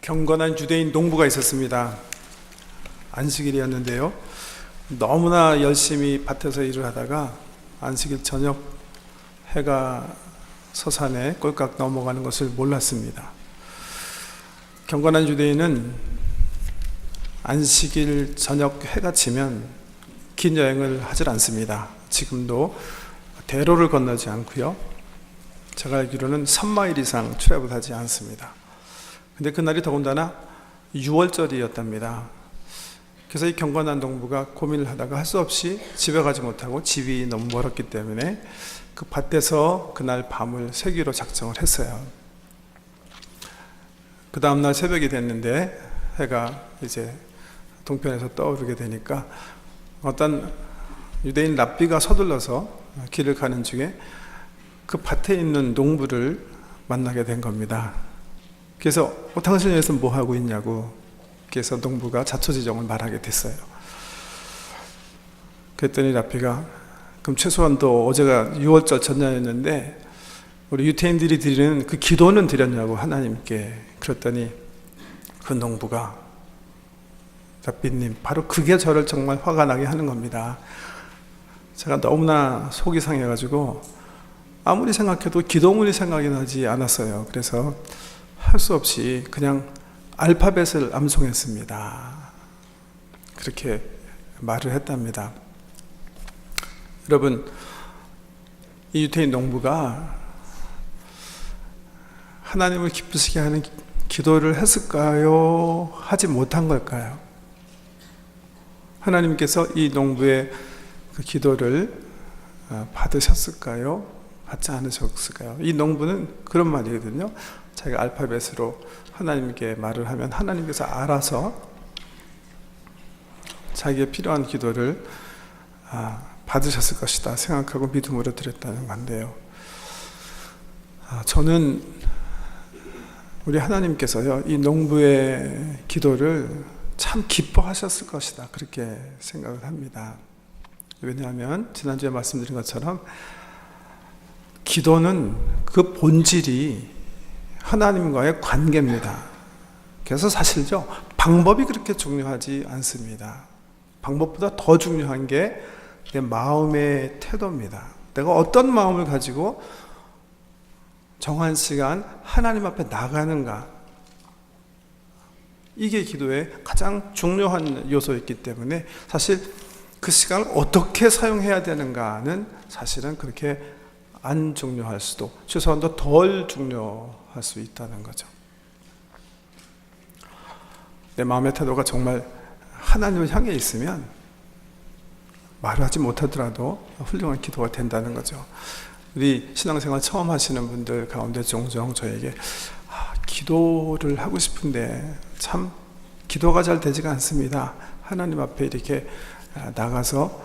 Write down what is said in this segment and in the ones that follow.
경건한 유대인 농부가 있었습니다. 안식일이었는데요. 너무나 열심히 밭에서 일을 하다가 안식일 저녁 해가 서산에 꼴깍 넘어가는 것을 몰랐습니다. 경건한 유대인은 안식일 저녁 해가 지면 긴 여행을 하질 않습니다. 지금도 대로를 건너지 않고요. 제가 알기로는 3마일 이상 출애굽을 하지 않습니다. 근데 그날이 더군다나 6월절이었답니다. 그래서 이 경건한 농부가 고민을 하다가 할 수 없이 집에 가지 못하고 집이 너무 멀었기 때문에 그 밭에서 그날 밤을 새기로 작정을 했어요. 그 다음날 새벽이 됐는데 해가 이제 동편에서 떠오르게 되니까 어떤 유대인 랍비가 서둘러서 길을 가는 중에 그 밭에 있는 농부를 만나게 된 겁니다. 그래서 당신이 여기서 뭐 하고 있냐고, 그래서 농부가 자초지종을 말하게 됐어요. 그랬더니 랍비가 그럼 최소한 또 어제가 6월절 전날이었는데 우리 유태인들이 드리는 그 기도는 드렸냐고 하나님께. 그랬더니 그 농부가, 랍비님, 바로 그게 저를 정말 화가 나게 하는 겁니다. 제가 너무나 속이 상해가지고 아무리 생각해도 기도문이 생각이 나지 않았어요. 그래서 할 수 없이 그냥 알파벳을 암송했습니다. 그렇게 말을 했답니다. 여러분, 이 유태인 농부가 하나님을 기쁘시게 하는 기도를 했을까요? 하지 못한 걸까요? 하나님께서 이 농부의 그 기도를 받으셨을까요? 받지 않으셨을까요? 이 농부는 그런 말이거든요. 자기가 알파벳으로 하나님께 말을 하면 하나님께서 알아서 자기의 필요한 기도를 받으셨을 것이다 생각하고 믿음으로 드렸다는 건데요. 저는 우리 하나님께서요, 이 농부의 기도를 참 기뻐하셨을 것이다 그렇게 생각을 합니다. 왜냐하면 지난주에 말씀드린 것처럼 기도는 그 본질이 하나님과의 관계입니다. 그래서 사실죠, 방법이 그렇게 중요하지 않습니다. 방법보다 더 중요한 게 내 마음의 태도입니다. 내가 어떤 마음을 가지고 정한 시간 하나님 앞에 나가는가, 이게 기도의 가장 중요한 요소였기 때문에 사실 그 시간을 어떻게 사용해야 되는가는 사실은 그렇게 안 중요할 수도, 최소한 덜 중요할 수 있다는 거죠. 내 마음의 태도가 정말 하나님을 향해 있으면 말을 하지 못하더라도 훌륭한 기도가 된다는 거죠. 우리 신앙생활 처음 하시는 분들 가운데 종종 저에게 기도를 하고 싶은데 참 기도가 잘 되지가 않습니다. 하나님 앞에 이렇게 나가서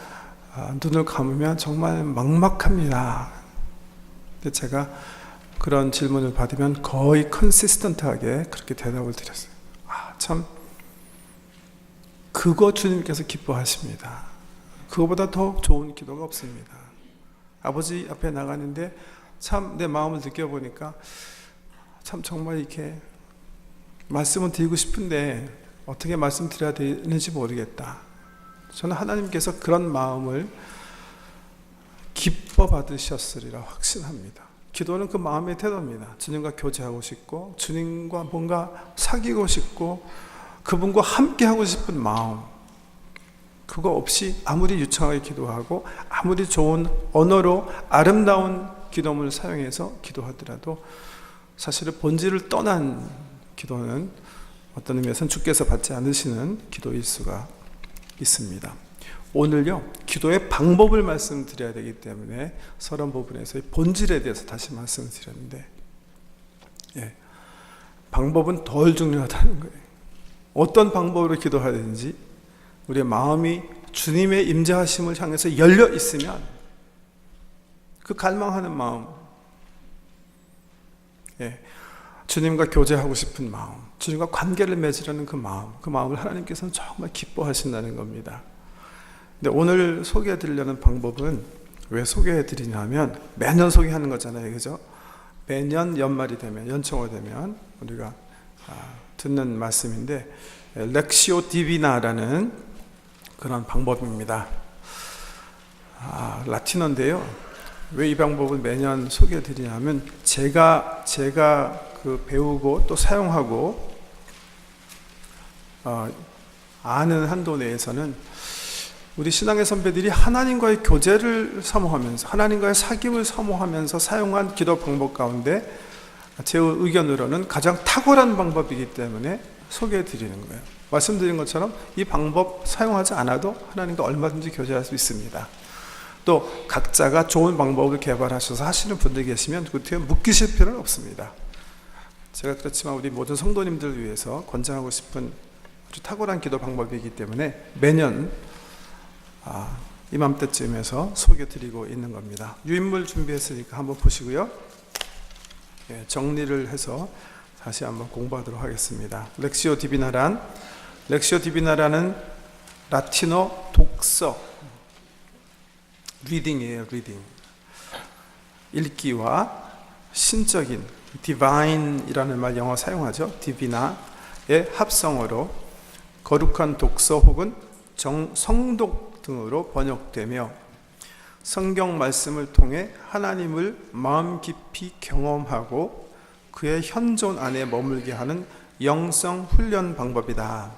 눈을 감으면 정말 막막합니다. 근데 제가 그런 질문을 받으면 거의 컨시스턴트하게 그렇게 대답을 드렸어요. 참 그거 주님께서 기뻐하십니다. 그거보다 더 좋은 기도가 없습니다. 아버지 앞에 나가는데 참 내 마음을 느껴보니까 참 정말 이렇게 말씀을 드리고 싶은데 어떻게 말씀드려야 되는지 모르겠다. 저는 하나님께서 그런 마음을 기뻐 받으셨으리라 확신합니다. 기도는 그 마음의 태도입니다. 주님과 교제하고 싶고 주님과 뭔가 사귀고 싶고 그분과 함께 하고 싶은 마음, 그거 없이 아무리 유창하게 기도하고 아무리 좋은 언어로 아름다운 기도문을 사용해서 기도하더라도 사실은 본질을 떠난 기도는 어떤 의미에서는 주께서 받지 않으시는 기도일 수가 있습니다. 오늘요, 기도의 방법을 말씀드려야 되기 때문에 서론 부분에서 본질에 대해서 다시 말씀을 드렸는데, 방법은 덜 중요하다는 거예요. 어떤 방법으로 기도하든지 우리의 마음이 주님의 임재하심을 향해서 열려 있으면 그 갈망하는 마음, 주님과 교제하고 싶은 마음, 주님과 관계를 맺으려는 그 마음을 하나님께서는 정말 기뻐하신다는 겁니다. 근데 오늘 소개해 드리려는 방법은 왜 소개해 드리냐면 매년 소개하는 거잖아요, 그죠? 매년 연말이 되면, 연초가 되면 우리가 듣는 말씀인데, 렉시오 디비나라는 그런 방법입니다. 라틴어인데요. 왜 이 방법을 매년 소개해 드리냐면, 제가 그 배우고 또 사용하고 아는 한도 내에서는 우리 신앙의 선배들이 하나님과의 교제를 사모하면서, 하나님과의 사귐을 사모하면서 사용한 기도 방법 가운데 제 의견으로는 가장 탁월한 방법이기 때문에 소개해 드리는 거예요. 말씀드린 것처럼 이 방법 사용하지 않아도 하나님과 얼마든지 교제할 수 있습니다. 또 각자가 좋은 방법을 개발하셔서 하시는 분들 계시면 그때 묶이실 필요는 없습니다. 제가 그렇지만 우리 모든 성도님들을 위해서 권장하고 싶은 아주 탁월한 기도 방법이기 때문에 매년 이맘때쯤에서 소개드리고 있는 겁니다. 유인물 준비했으니까 한번 보시고요. 정리를 해서 다시 한번 공부하도록 하겠습니다. 렉시오 디비나라는 라틴어 독서, 리딩이에요. 리딩. 읽기와 신적인 divine이라는 말 영어 사용하죠. 디비나의 합성어로 거룩한 독서 혹은 성독 등으로 번역되며 성경 말씀을 통해 하나님을 마음 깊이 경험하고 그의 현존 안에 머물게 하는 영성 훈련 방법이다.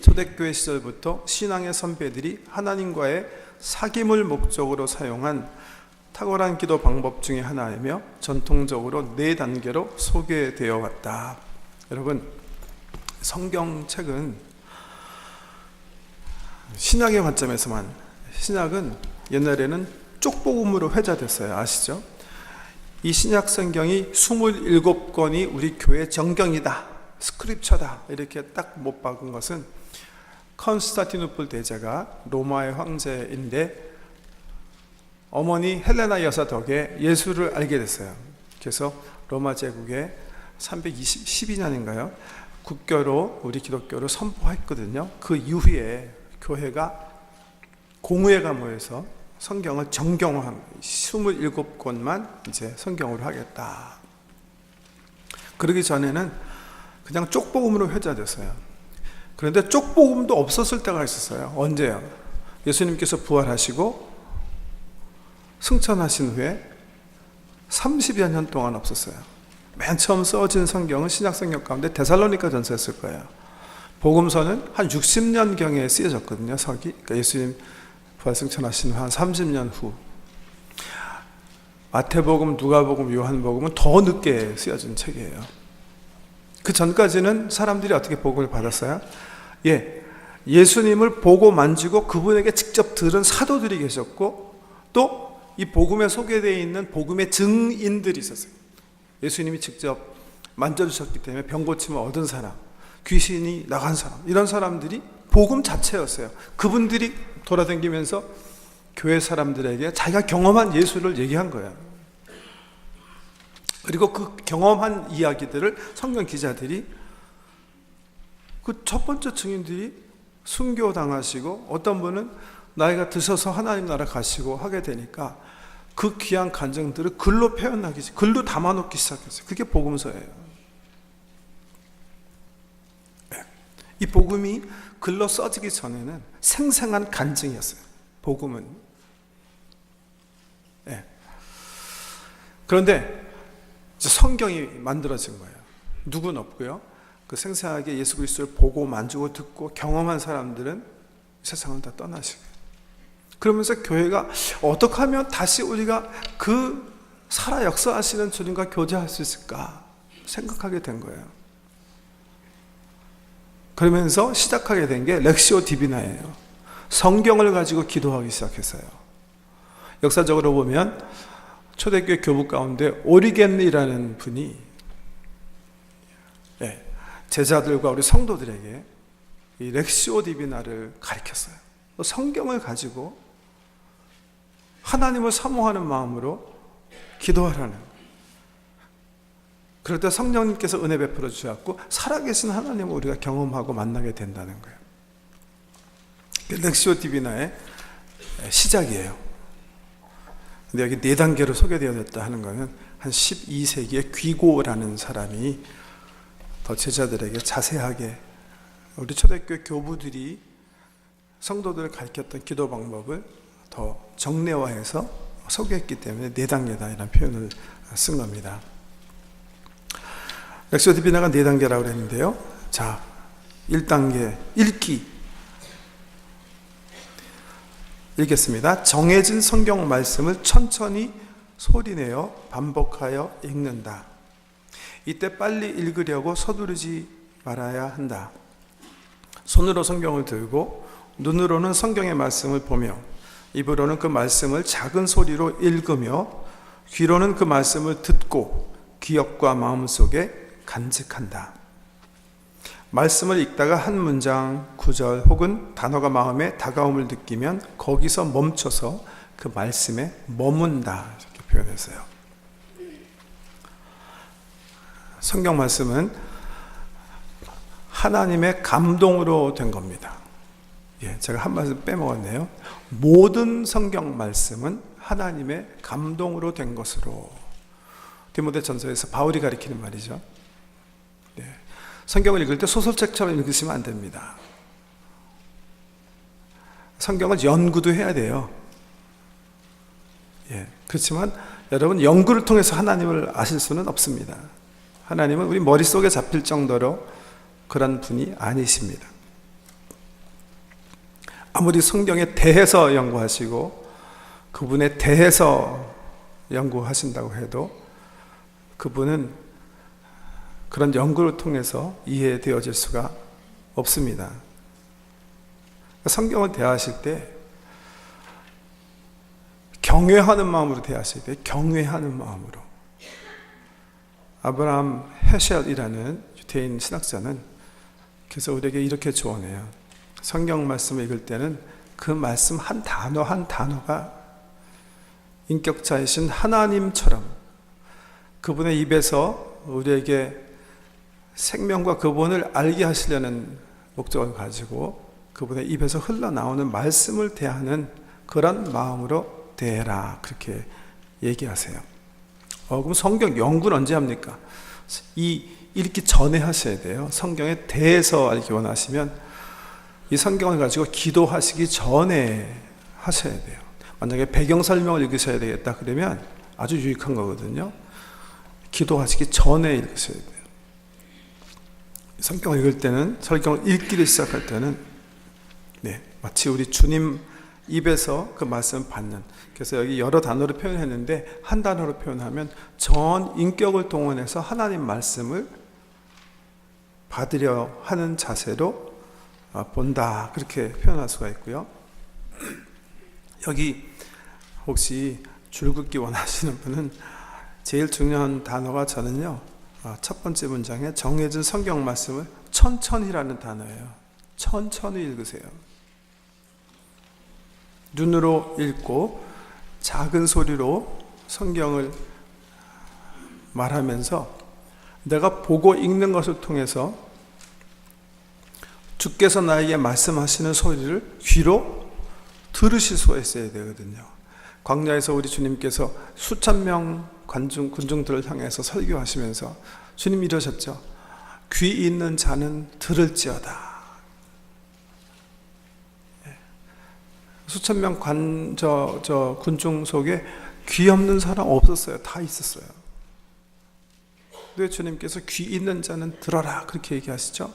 초대교회 시절부터 신앙의 선배들이 하나님과의 사귐을 목적으로 사용한 탁월한 기도 방법 중에 하나이며 전통적으로 4단계로 소개되어 왔다. 여러분, 성경책은 신약의 관점에서만, 신약은 옛날에는 쪽복음으로 회자됐어요. 아시죠? 이 신약 성경이 27권이 우리 교회 정경이다, 스크립처다 이렇게 딱 못 박은 것은 컨스탄티노플 대제가 로마의 황제인데 어머니 헬레나 여사 덕에 예수를 알게 됐어요. 그래서 로마 제국에 312년인가요? 국교로 우리 기독교를 선포했거든요. 그 이후에 교회가 공회가 모여서 성경을 정경화한 27권만 이제 성경으로 하겠다. 그러기 전에는 그냥 쪽복음으로 회자됐어요. 그런데 쪽복음도 없었을 때가 있었어요. 언제요? 예수님께서 부활하시고 승천하신 후에 30여 년 동안 없었어요. 맨 처음 써진 성경은 신약성경 가운데 데살로니가 전서였을 거예요. 복음서는 한 60년경에 쓰여졌거든요. 서기. 그러니까 예수님 부활승천하신 후 한 30년 후. 마태복음, 누가복음, 요한복음은 더 늦게 쓰여진 책이에요. 그 전까지는 사람들이 어떻게 복음을 받았어요? 예수님을 보고 만지고 그분에게 직접 들은 사도들이 계셨고, 또 이 복음에 소개되어 있는 복음의 증인들이 있었어요. 예수님이 직접 만져주셨기 때문에 병 고침을 얻은 사람, 귀신이 나간 사람, 이런 사람들이 복음 자체였어요. 그분들이 돌아다니면서 교회 사람들에게 자기가 경험한 예수를 얘기한 거예요. 그리고 그 경험한 이야기들을 성경 기자들이, 그 첫 번째 증인들이 순교당하시고 어떤 분은 나이가 드셔서 하나님 나라 가시고 하게 되니까 그 귀한 간증들을 글로 표현하기, 글로 담아놓기 시작했어요. 그게 복음서예요. 이 복음이 글로 써지기 전에는 생생한 간증이었어요. 복음은. 그런데 이제 성경이 만들어진 거예요. 누구는 없고요. 그 생생하게 예수 그리스도를 보고 만지고 듣고 경험한 사람들은 세상을 다 떠나시고, 그러면서 교회가 어떻게 하면 다시 우리가 그 살아 역사하시는 주님과 교제할 수 있을까 생각하게 된 거예요. 그러면서 시작하게 된 게 렉시오 디비나예요. 성경을 가지고 기도하기 시작했어요. 역사적으로 보면 초대교회 교부 가운데 오리겐이라는 분이 제자들과 우리 성도들에게 이 렉시오 디비나를 가르쳤어요. 성경을 가지고 하나님을 사모하는 마음으로 기도하라는, 그럴 때 성령님께서 은혜 베풀어 주셨고 살아계신 하나님을 우리가 경험하고 만나게 된다는 거예요. 렉시오 디비나의 시작이에요. 근데 여기 4단계로 소개되어졌다 하는 거는 한 12세기에 귀고라는 사람이 더 제자들에게 자세하게 우리 초대교회 교부들이 성도들을 가르쳤던 기도 방법을 더 정례화해서 소개했기 때문에 4단계다 이런 표현을 쓴 겁니다. 렉시오 디비나가 4단계라고 그랬는데요. 자, 1단계 읽기 읽겠습니다. 정해진 성경 말씀을 천천히 소리내어 반복하여 읽는다. 이때 빨리 읽으려고 서두르지 말아야 한다. 손으로 성경을 들고 눈으로는 성경의 말씀을 보며 입으로는 그 말씀을 작은 소리로 읽으며 귀로는 그 말씀을 듣고 기억과 마음속에 간직한다. 말씀을 읽다가 한 문장, 구절 혹은 단어가 마음에 다가옴을 느끼면 거기서 멈춰서 그 말씀에 머문다 이렇게 표현했어요. 성경 말씀은 하나님의 감동으로 된 겁니다. 제가 한 말씀 빼먹었네요. 모든 성경 말씀은 하나님의 감동으로 된 것으로 디모데전서에서 바울이 가리키는 말이죠. 성경을 읽을 때 소설책처럼 읽으시면 안 됩니다. 성경을 연구도 해야 돼요. 그렇지만 여러분 연구를 통해서 하나님을 아실 수는 없습니다. 하나님은 우리 머릿속에 잡힐 정도로 그런 분이 아니십니다. 아무리 성경에 대해서 연구하시고 그분에 대해서 연구하신다고 해도 그분은 그런 연구를 통해서 이해되어질 수가 없습니다. 성경을 대하실 때 경외하는 마음으로 대하실 때 경외하는 마음으로. 아브라함 헤셜이라는 유대인 신학자는 그래서 우리에게 이렇게 조언해요. 성경 말씀을 읽을 때는 그 말씀 한 단어 한 단어가 인격자이신 하나님처럼 그분의 입에서 우리에게 생명과 그분을 알게 하시려는 목적을 가지고 그분의 입에서 흘러나오는 말씀을 대하는 그런 마음으로 대해라 그렇게 얘기하세요. 그럼 성경 연구는 언제 합니까? 읽기 전에 하셔야 돼요. 성경에 대해서 알기 원하시면 이 성경을 가지고 기도하시기 전에 하셔야 돼요. 만약에 배경 설명을 읽으셔야 되겠다 그러면 아주 유익한 거거든요. 기도하시기 전에 읽으셔야 돼요. 성경을 읽을 때는, 성경을 읽기를 시작할 때는 마치 우리 주님 입에서 그 말씀을 받는, 그래서 여기 여러 단어로 표현했는데 한 단어로 표현하면 전 인격을 동원해서 하나님 말씀을 받으려 하는 자세로 본다 그렇게 표현할 수가 있고요. 여기 혹시 줄긋기 원하시는 분은 제일 중요한 단어가 저는요 첫 번째 문장에 정해진 성경 말씀을 천천히라는 단어예요. 천천히 읽으세요. 눈으로 읽고 작은 소리로 성경을 말하면서 내가 보고 읽는 것을 통해서 주께서 나에게 말씀하시는 소리를 귀로 들으실 수가 있어야 되거든요. 광야에서 우리 주님께서 수천 명 군중들을 향해서 설교하시면서 주님 이러셨죠. 귀 있는 자는 들을지어다. 수천 명 군중 속에 귀 없는 사람 없었어요. 다 있었어요. 근데 주님께서 귀 있는 자는 들어라 그렇게 얘기하시죠.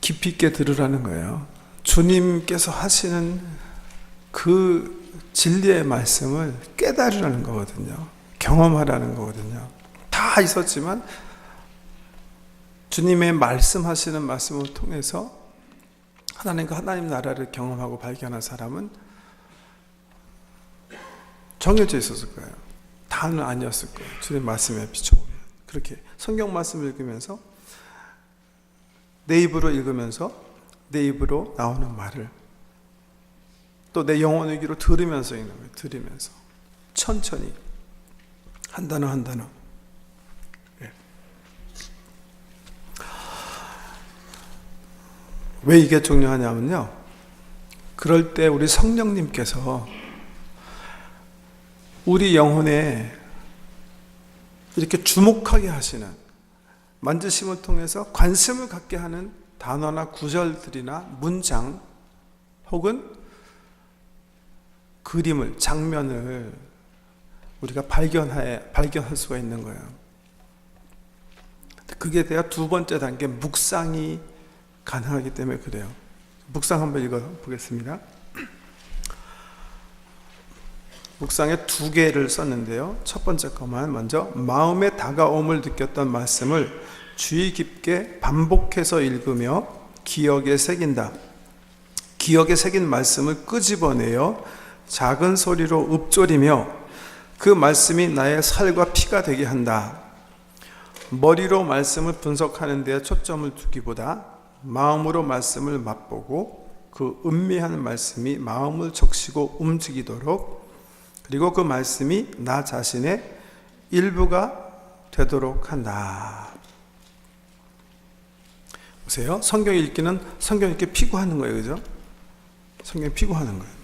깊이 있게 들으라는 거예요. 주님께서 하시는 그 진리의 말씀을 깨달으라는 거거든요. 경험하라는 거거든요. 다 있었지만 주님의 말씀하시는 말씀을 통해서 하나님과 하나님 나라를 경험하고 발견한 사람은 정해져 있었을 거예요. 다는 아니었을 거예요. 주님 말씀에 비춰보면. 그렇게 성경 말씀을 읽으면서 내 입으로 읽으면서 내 입으로 나오는 말을 또 내 영혼의 귀로 들으면서 읽는 거예요. 들으면서 천천히 한 단어 한 단어. 왜 이게 중요하냐면요, 그럴 때 우리 성령님께서 우리 영혼에 이렇게 주목하게 하시는, 만지심을 통해서 관심을 갖게 하는 단어나 구절들이나 문장 혹은 그림을, 장면을 우리가 발견할 수가 있는 거예요. 그게 돼야 두 번째 단계 묵상이 가능하기 때문에 그래요. 묵상 한번 읽어보겠습니다. 묵상에 두 개를 썼는데요. 첫 번째 것만 먼저, 마음에 다가옴을 느꼈던 말씀을 주의 깊게 반복해서 읽으며 기억에 새긴다. 기억에 새긴 말씀을 끄집어내어 작은 소리로 읊조리며 그 말씀이 나의 살과 피가 되게 한다. 머리로 말씀을 분석하는 데 초점을 두기보다 마음으로 말씀을 맛보고 그 음미하는 말씀이 마음을 적시고 움직이도록, 그리고 그 말씀이 나 자신의 일부가 되도록 한다. 보세요. 성경 읽기는 성경 읽기 피고하는 거예요. 그죠? 성경 피고하는 거예요.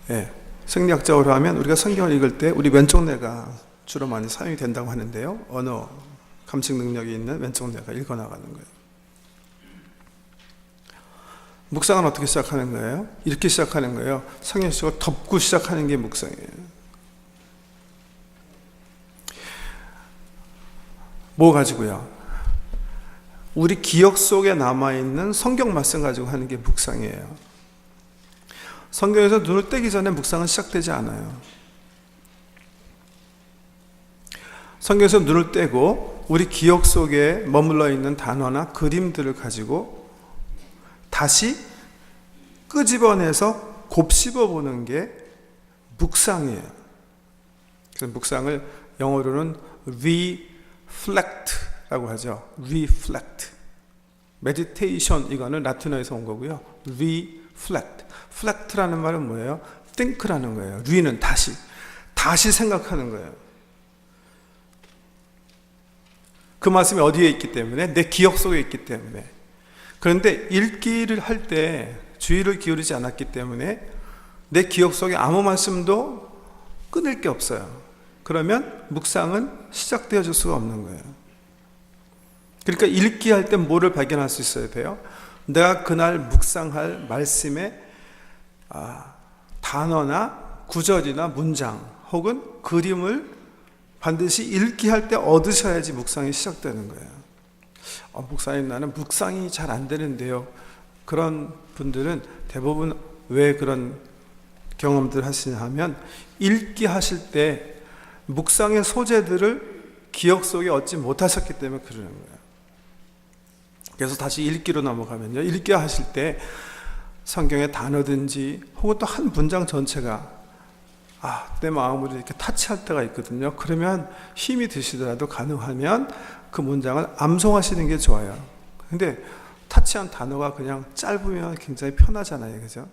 네, 생리학적으로 하면 우리가 성경을 읽을 때 우리 왼쪽 뇌가 주로 많이 사용이 된다고 하는데요. 언어 감식 능력이 있는 왼쪽 뇌가 읽어나가는 거예요. 묵상은 어떻게 시작하는 거예요? 이렇게 시작하는 거예요. 성경 속을 덮고 시작하는 게 묵상이에요. 뭐 가지고요? 우리 기억 속에 남아있는 성경 말씀 가지고 하는 게 묵상이에요. 성경에서 눈을 떼기 전에 묵상은 시작되지 않아요. 성경에서 눈을 떼고 우리 기억 속에 머물러 있는 단어나 그림들을 가지고 다시 끄집어내서 곱씹어 보는 게 묵상이에요. 그래서 묵상을 영어로는 reflect라고 하죠. reflect. meditation, 이거는 라틴어에서 온 거고요. reflect. reflect라는 말은 뭐예요? think라는 거예요. re는 다시 생각하는 거예요. 그 말씀이 어디에 있기 때문에? 내 기억 속에 있기 때문에. 그런데 읽기를 할 때 주의를 기울이지 않았기 때문에 내 기억 속에 아무 말씀도 끊을 게 없어요. 그러면 묵상은 시작되어질 수가 없는 거예요. 그러니까 읽기 할 때 뭐를 발견할 수 있어야 돼요? 내가 그날 묵상할 말씀의 단어나 구절이나 문장 혹은 그림을 반드시 읽기 할 때 얻으셔야지 묵상이 시작되는 거예요. 목사님, 나는 묵상이 잘 안 되는데요. 그런 분들은 대부분 왜 그런 경험들 하시냐 하면 읽기 하실 때 묵상의 소재들을 기억 속에 얻지 못하셨기 때문에 그러는 거예요. 그래서 다시 읽기로 넘어가면요, 읽기 하실 때 성경의 단어든지 혹은 또 한 문장 전체가 내 마음으로 이렇게 타치할 때가 있거든요. 그러면 힘이 드시더라도 가능하면 그 문장을 암송하시는 게 좋아요. 근데 타치한 단어가 그냥 짧으면 굉장히 편하잖아요. 그죠?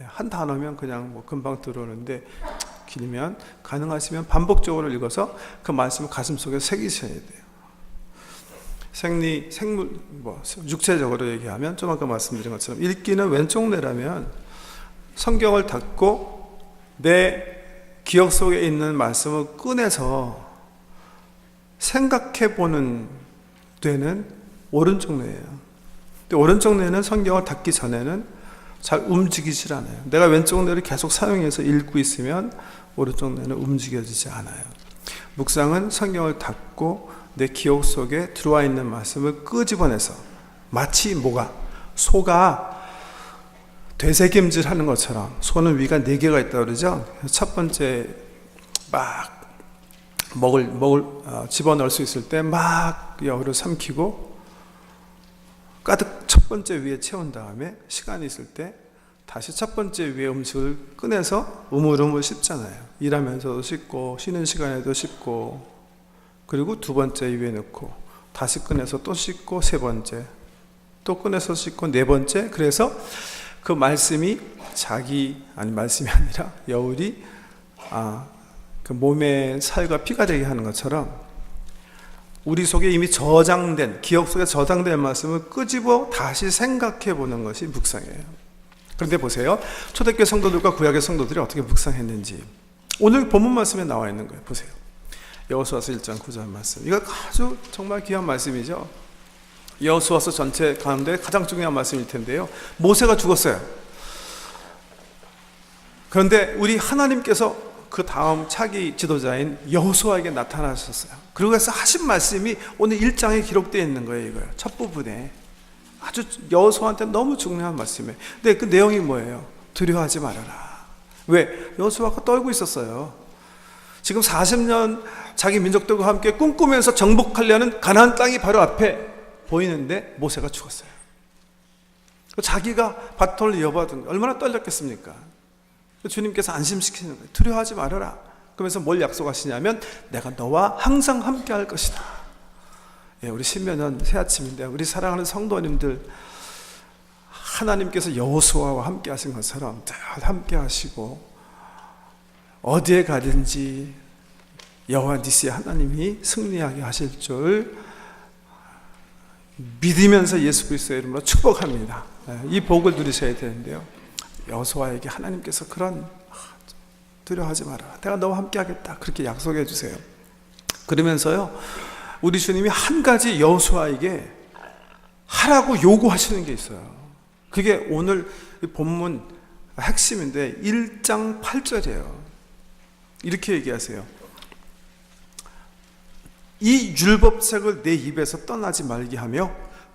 한 단어면 그냥 뭐 금방 들어오는데 길면 가능하시면 반복적으로 읽어서 그 말씀을 가슴 속에 새기셔야 돼요. 육체적으로 얘기하면 좀 아까 말씀드린 것처럼 읽기는 왼쪽 뇌라면 성경을 닫고 내 기억 속에 있는 말씀을 꺼내서 생각해보는 뇌는 오른쪽 뇌예요. 근데 오른쪽 뇌는 성경을 닫기 전에는 잘 움직이질 않아요. 내가 왼쪽 뇌를 계속 사용해서 읽고 있으면 오른쪽 뇌는 움직여지지 않아요. 묵상은 성경을 닫고 내 기억 속에 들어와 있는 말씀을 끄집어내서 마치 소가 되새김질 하는 것처럼, 소는 위가 4개가 있다고 그러죠. 첫 번째 집어넣을 수 있을 때 여우를 삼키고 가득 첫 번째 위에 채운 다음에 시간이 있을 때 다시 첫 번째 위에 음식을 꺼내서 우물우물 씹잖아요. 일하면서도 씹고 쉬는 시간에도 씹고, 그리고 두 번째 위에 넣고 다시 꺼내서 또 씹고, 세 번째 또 꺼내서 씹고, 네 번째. 그래서 그 말씀이 말씀이 아니라 여울이 그 몸의 살과 피가 되게 하는 것처럼 우리 속에 이미 기억 속에 저장된 말씀을 끄집어 다시 생각해 보는 것이 묵상이에요. 그런데 보세요. 초대교회 성도들과 구약의 성도들이 어떻게 묵상했는지. 오늘 본문 말씀에 나와 있는 거예요. 보세요. 여호수아서 1장 9절 말씀. 이거 아주 정말 귀한 말씀이죠. 여호수아서 전체 가운데 가장 중요한 말씀일 텐데요. 모세가 죽었어요. 그런데 우리 하나님께서 그 다음 차기 지도자인 여호수아에게 나타나셨어요. 그러고서 하신 말씀이 오늘 1장에 기록되어 있는 거예요. 이거요. 첫 부분에 아주 여호수아한테 너무 중요한 말씀이에요. 근데 그 내용이 뭐예요? 두려워하지 말아라. 왜? 여호수아가 떨고 있었어요. 지금 40년 자기 민족들과 함께 꿈꾸면서 정복하려는 가나안 땅이 바로 앞에 보이는데 모세가 죽었어요. 자기가 바톤을 이어받은 얼마나 떨렸겠습니까? 주님께서 안심시키는 거예요. 두려워하지 말아라. 그러면서 뭘 약속하시냐면 내가 너와 항상 함께 할 것이다. 예, 우리 신면은 새아침인데 우리 사랑하는 성도님들, 하나님께서 여호수아와 함께 하신 것처럼 늘 함께 하시고 어디에 가든지 여호와 니시의 하나님이 승리하게 하실 줄 믿으면서 예수 그리스도의 이름으로 축복합니다. 이 복을 누리셔야 되는데요. 여호수아에게 하나님께서 그런 두려워하지 마라. 내가 너와 함께 하겠다. 그렇게 약속해 주세요. 그러면서요. 우리 주님이 한 가지 여호수아에게 하라고 요구하시는 게 있어요. 그게 오늘 본문 핵심인데 1장 8절이에요. 이렇게 얘기하세요. 이 율법책을 내 입에서 떠나지 말게 하며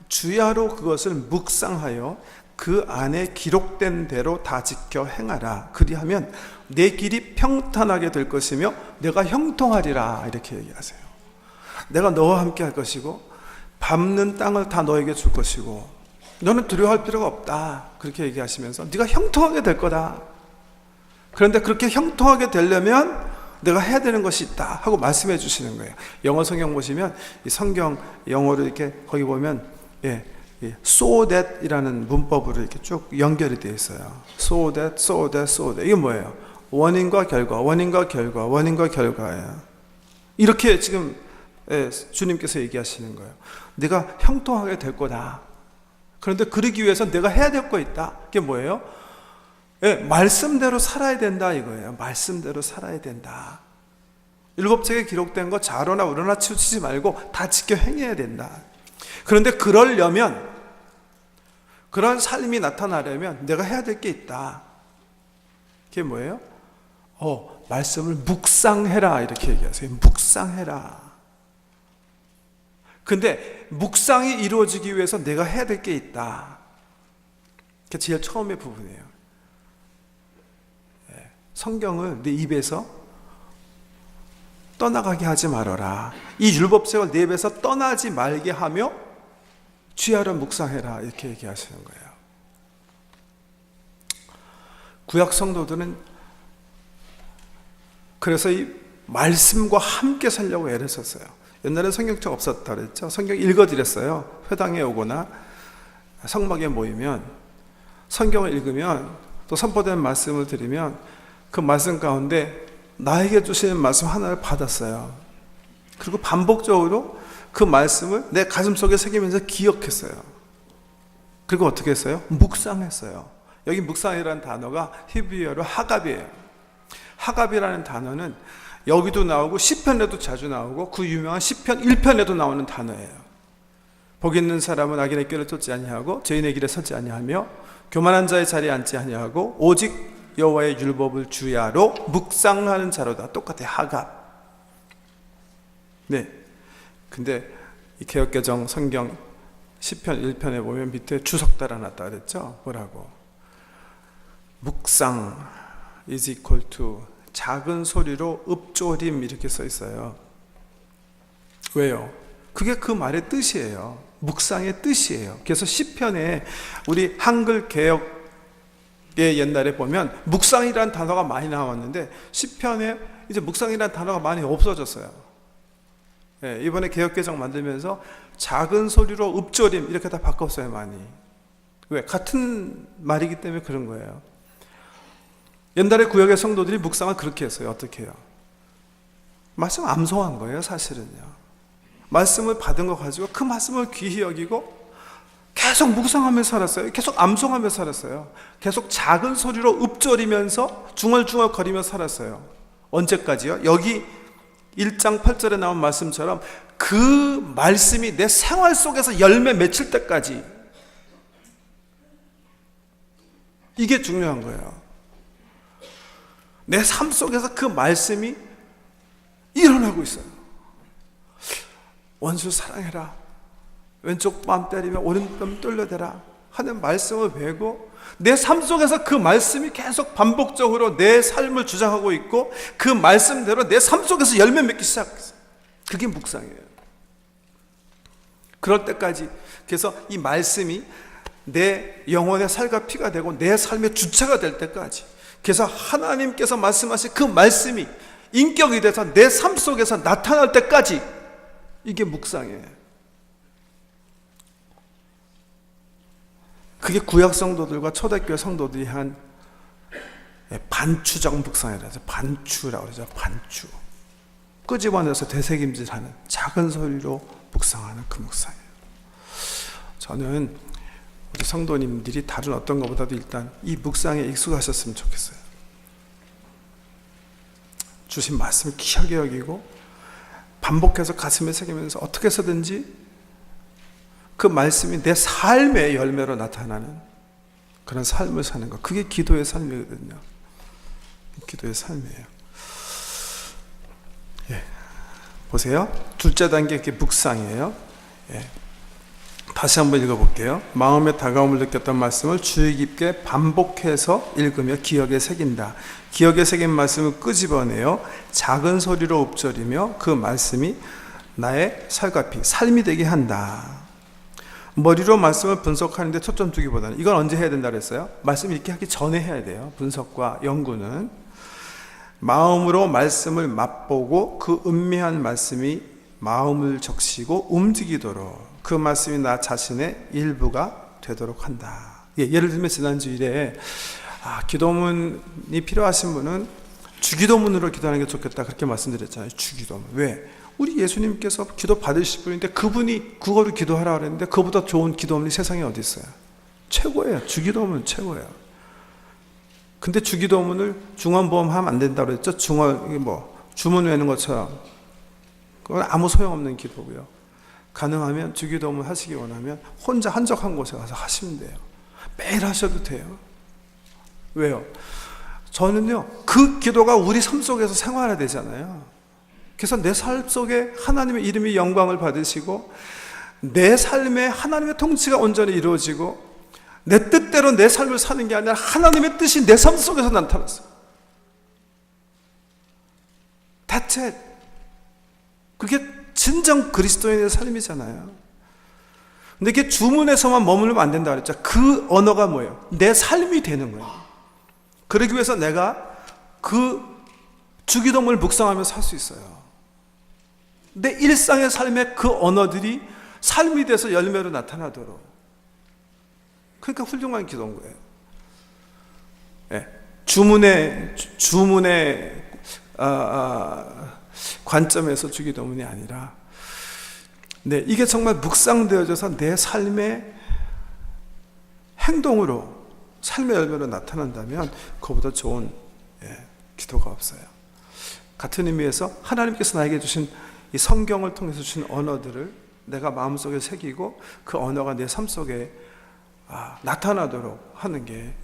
주야로 그것을 묵상하여 그 안에 기록된 대로 다 지켜 행하라. 그리하면 내 길이 평탄하게 될 것이며 내가 형통하리라. 이렇게 얘기하세요. 내가 너와 함께 할 것이고 밟는 땅을 다 너에게 줄 것이고 너는 두려워할 필요가 없다. 그렇게 얘기하시면서 네가 형통하게 될 거다. 그런데 그렇게 형통하게 되려면 내가 해야 되는 것이 있다 하고 말씀해 주시는 거예요. 영어 성경 보시면 이 성경 영어로 이렇게 거기 보면 so that 이라는 문법으로 이렇게 쭉 연결이 되어 있어요. so that, so that, so that. 이게 뭐예요? 원인과 결과, 원인과 결과, 원인과 결과예요. 이렇게 지금 주님께서 얘기하시는 거예요. 네가 형통하게 될 거다. 그런데 그러기 위해서 내가 해야 될 거 있다. 그게 뭐예요? 말씀대로 살아야 된다 이거예요. 말씀대로 살아야 된다. 율법책에 기록된 거 좌로나 우로나 치우치지 말고 다 지켜 행해야 된다. 그런데 그러려면, 그런 삶이 나타나려면 내가 해야 될 게 있다. 그게 뭐예요? 말씀을 묵상해라 이렇게 얘기하세요. 묵상해라. 근데 묵상이 이루어지기 위해서 내가 해야 될 게 있다. 그게 제일 처음의 부분이에요. 성경을 내 입에서 떠나가게 하지 말아라. 이 율법책을 내 입에서 떠나지 말게 하며 주야로 묵상해라 이렇게 얘기하시는 거예요. 구약 성도들은 그래서 이 말씀과 함께 살려고 애를 썼어요. 옛날에 성경책 없었다 그랬죠. 성경 읽어드렸어요. 회당에 오거나 성막에 모이면 성경을 읽으면 또 선포된 말씀을 들으면 그 말씀 가운데 나에게 주시는 말씀 하나를 받았어요. 그리고 반복적으로 그 말씀을 내 가슴속에 새기면서 기억했어요. 그리고 어떻게 했어요? 묵상했어요. 여기 묵상이라는 단어가 히브리어로 하갑이에요. 하갑이라는 단어는 여기도 나오고 시편에도 자주 나오고 그 유명한 시편 1편에도 나오는 단어예요. 복 있는 사람은 악인의 꾀를 쫓지 아니하고 죄인의 길에 서지 아니하며 교만한 자의 자리에 앉지 아니하고 오직 여호와의 율법을 주야로 묵상하는 자로다. 똑같아요. 하갑. 네. 근데 이 개역개정 성경 시편 1편에 보면 밑에 주석 달아놨다 그랬죠. 뭐라고? 묵상 is equal to 작은 소리로 읊조림 이렇게 써 있어요. 왜요? 그게 그 말의 뜻이에요. 묵상의 뜻이에요. 그래서 시편에 우리 한글 개역 옛날에 보면 묵상이라는 단어가 많이 나왔는데 시편에 이제 묵상이라는 단어가 많이 없어졌어요. 이번에 개역개정 만들면서 작은 소리로 읊조림 이렇게 다 바꿨어요. 많이. 왜? 같은 말이기 때문에 그런 거예요. 옛날에 구약의 성도들이 묵상을 그렇게 했어요. 어떻게 해요? 말씀 암송한 거예요. 사실은요. 말씀을 받은 거 가지고 그 말씀을 귀히 여기고 계속 묵상하면서 살았어요. 계속 암송하면서 살았어요. 계속 작은 소리로 읊조리면서 중얼중얼 거리며 살았어요. 언제까지요? 여기 1장 8절에 나온 말씀처럼 그 말씀이 내 생활 속에서 열매 맺힐 때까지. 이게 중요한 거예요. 내 삶 속에서 그 말씀이 일어나고 있어요. 원수 사랑해라, 왼쪽 뺨 때리면 오른뺨 뚫려대라 하는 말씀을 배우고 내 삶 속에서 그 말씀이 계속 반복적으로 내 삶을 주장하고 있고 그 말씀대로 내 삶 속에서 열매 맺기 시작했어요. 그게 묵상이에요. 그럴 때까지, 그래서 이 말씀이 내 영혼의 살과 피가 되고 내 삶의 주체가 될 때까지, 그래서 하나님께서 말씀하신 그 말씀이 인격이 돼서 내 삶 속에서 나타날 때까지, 이게 묵상이에요. 그게 구약 성도들과 초대교회 성도들이 한 반추적 묵상이라고 하죠. 반추라고 그러죠. 반추. 끄집어내서 되새김질하는, 작은 소리로 묵상하는 그 묵상이에요. 저는 우리 성도님들이 다른 어떤 것보다도 일단 이 묵상에 익숙하셨으면 좋겠어요. 주신 말씀을 귀하게 여기고 반복해서 가슴에 새기면서 어떻게 해서든지 그 말씀이 내 삶의 열매로 나타나는 그런 삶을 사는 것, 그게 기도의 삶이거든요. 기도의 삶이에요. 예. 보세요. 둘째 단계, 이게 묵상이에요. 예. 다시 한번 읽어볼게요. 마음의 다가옴을 느꼈던 말씀을 주의 깊게 반복해서 읽으며 기억에 새긴다. 기억에 새긴 말씀을 끄집어내어 작은 소리로 읊조리며 그 말씀이 나의 살과 피, 삶이 되게 한다. 머리로 말씀을 분석하는데 초점 두기보다는, 이건 언제 해야 된다 그랬어요? 말씀 읽기 하기 전에 해야 돼요. 분석과 연구는 마음으로 말씀을 맛보고 그 은밀한 말씀이 마음을 적시고 움직이도록, 그 말씀이 나 자신의 일부가 되도록 한다. 예를 들면 지난주일에 기도문이 필요하신 분은 주기도문으로 기도하는 게 좋겠다, 그렇게 말씀드렸잖아요. 주기도문. 왜? 우리 예수님께서 기도 받으실 분인데 그분이 그거를 기도하라 그랬는데 그보다 좋은 기도문이 세상에 어디 있어요? 최고예요. 주기도문 최고예요. 근데 주기도문을 중원보험 하면 안 된다고 그랬죠? 주문 외는 것처럼. 그건 아무 소용없는 기도고요. 가능하면 주기도문 하시기 원하면 혼자 한적한 곳에 가서 하시면 돼요. 매일 하셔도 돼요. 왜요? 저는요, 그 기도가 우리 삶 속에서 생활해야 되잖아요. 그래서 내 삶 속에 하나님의 이름이 영광을 받으시고 내 삶에 하나님의 통치가 온전히 이루어지고 내 뜻대로 내 삶을 사는 게 아니라 하나님의 뜻이 내 삶 속에서 나타났어요. That's it. 그게 진정 그리스도인의 삶이잖아요. 근데 이게 주문에서만 머물면 안 된다 그랬죠. 그 언어가 뭐예요? 내 삶이 되는 거예요. 그러기 위해서 내가 그 주기도문을 묵상하며 살 수 있어요. 내 일상의 삶의 그 언어들이 삶이 돼서 열매로 나타나도록. 그러니까 훌륭한 기도인 거예요. 예. 주문의 관점에서 주기도문이 아니라, 네, 이게 정말 묵상되어져서 내 삶의 행동으로, 삶의 열매로 나타난다면 그보다 좋은 기도가 없어요. 같은 의미에서 하나님께서 나에게 주신 이 성경을 통해서 주신 언어들을 내가 마음속에 새기고 그 언어가 내 삶 속에 나타나도록 하는 게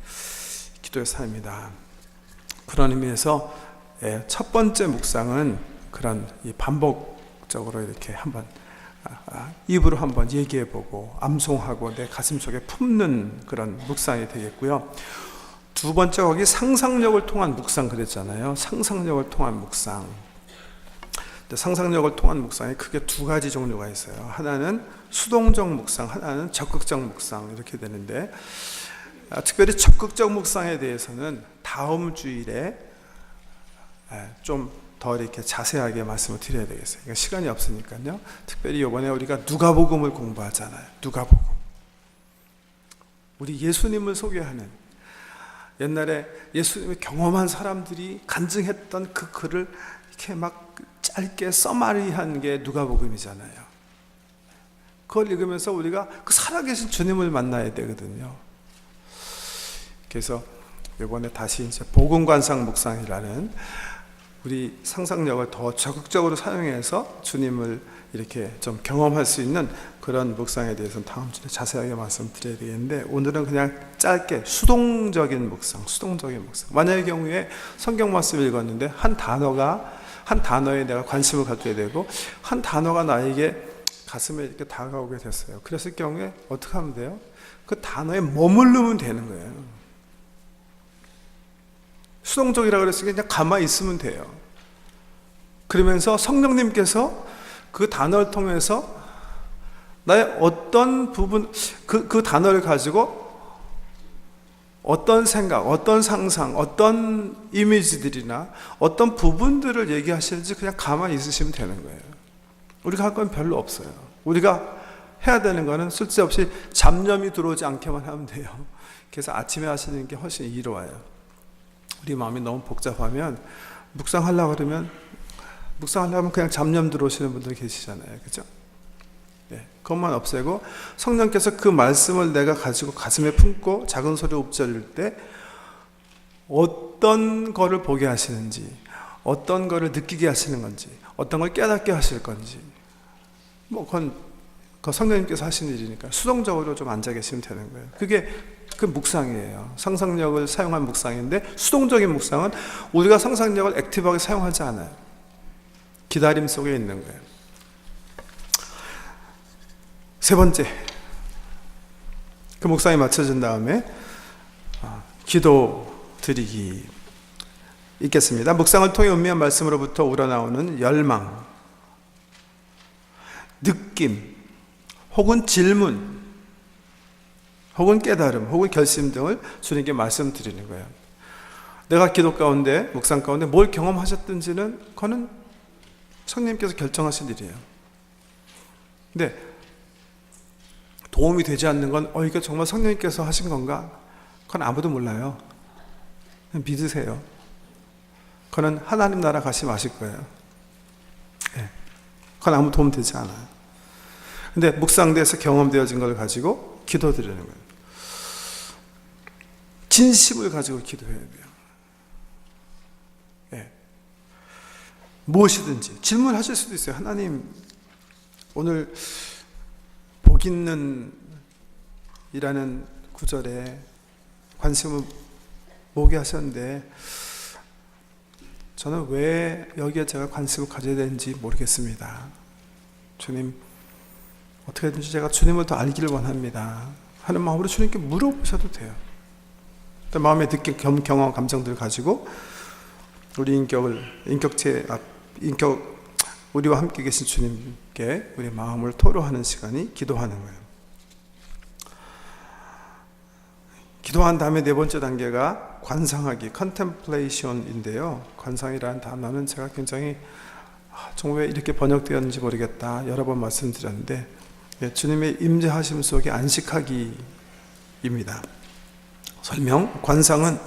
기도의 삶이다. 그런 의미에서 첫 번째 묵상은 그런 이 반복적으로 이렇게 한번 입으로 한번 얘기해보고 암송하고 내 가슴 속에 품는 그런 묵상이 되겠고요. 두 번째, 거기 상상력을 통한 묵상 그랬잖아요. 상상력을 통한 묵상. 상상력을 통한 묵상이 크게 두 가지 종류가 있어요. 하나는 수동적 묵상, 하나는 적극적 묵상, 이렇게 되는데, 특별히 적극적 묵상에 대해서는 다음 주일에 좀 더 이렇게 자세하게 말씀을 드려야 되겠어요. 그러니까 시간이 없으니까요. 특별히 이번에 우리가 누가복음을 공부하잖아요. 누가복음. 우리 예수님을 소개하는, 옛날에 예수님을 경험한 사람들이 간증했던 그 글을 이렇게 막 짧게 써마리한 게 누가복음이잖아요. 그걸 읽으면서 우리가 그 살아계신 주님을 만나야 되거든요. 그래서 이번에 다시 이제 복음관상 묵상이라는 우리 상상력을 더 적극적으로 사용해서 주님을 이렇게 좀 경험할 수 있는 그런 묵상에 대해서는 다음 주에 자세하게 말씀드려야 되겠는데, 오늘은 그냥 짧게 수동적인 묵상. 만약의 경우에 성경 말씀을 읽었는데 한 단어에 내가 관심을 갖게 되고 한 단어가 나에게 가슴에 이렇게 다가오게 됐어요. 그랬을 경우에 어떻게 하면 돼요? 그 단어에 머무르면 되는 거예요. 수동적이라고 그랬으니까 그냥 가만히 있으면 돼요. 그러면서 성령님께서 그 단어를 통해서 나의 어떤 부분, 그 단어를 가지고 어떤 생각, 어떤 상상, 어떤 이미지들이나 어떤 부분들을 얘기하시는지 그냥 가만히 있으시면 되는 거예요. 우리가 할 건 별로 없어요. 우리가 해야 되는 거는 쓸데없이 잡념이 들어오지 않게만 하면 돼요. 그래서 아침에 하시는 게 훨씬 이로와요. 우리 마음이 너무 복잡하면 묵상하려고 하면 그냥 잡념 들어오시는 분들 계시잖아요. 그죠? 네, 그것만 없애고 성령께서 그 말씀을 내가 가지고 가슴에 품고 작은 소리로 읊조릴 때 어떤 거를 보게 하시는지, 어떤 거를 느끼게 하시는 건지, 어떤 걸 깨닫게 하실 건지, 그건 성령님께서 하시는 일이니까 수동적으로 좀 앉아 계시면 되는 거예요. 그게 그 묵상이에요. 상상력을 사용한 묵상인데, 수동적인 묵상은 우리가 상상력을 액티브하게 사용하지 않아요. 기다림 속에 있는 거예요. 세 번째, 그 묵상이 마쳐진 다음에 기도 드리기 있겠습니다. 묵상을 통해 은밀한 말씀으로부터 우러나오는 열망, 느낌, 혹은 질문, 혹은 깨달음, 혹은 결심 등을 주님께 말씀드리는 거예요. 내가 기도 가운데, 묵상 가운데 뭘 경험하셨든지는 그거는 성령님께서 결정하실 일이에요. 근데 도움이 되지 않는 건 이게 정말 성령님께서 하신 건가? 그건 아무도 몰라요. 믿으세요. 그건 하나님 나라 가시마실 거예요. 네. 그건 아무 도움 되지 않아요. 근데 묵상대에서 경험되어진 걸 가지고 기도드리는 거예요. 진심을 가지고 기도해야 돼요. 네. 무엇이든지 질문하실 수도 있어요. 하나님, 오늘 복 있는 이라는 구절에 관심을 모게 하셨는데 저는 왜 여기에 제가 관심을 가져야 되는지 모르겠습니다. 주님, 어떻게든지 제가 주님을 더 알기를 원합니다 하는 마음으로 주님께 물어보셔도 돼요. 마음에 느낀 경험, 감정들을 가지고 우리 우리와 함께 계신 주님께 우리 마음을 토로하는 시간이 기도하는 거예요. 기도한 다음에 네 번째 단계가 관상하기, contemplation인데요. 관상이라는 단어는 제가 굉장히 정말 왜 이렇게 번역되었는지 모르겠다 여러 번 말씀드렸는데, 주님의 임재하심 속에 안식하기입니다. 설명, 관상은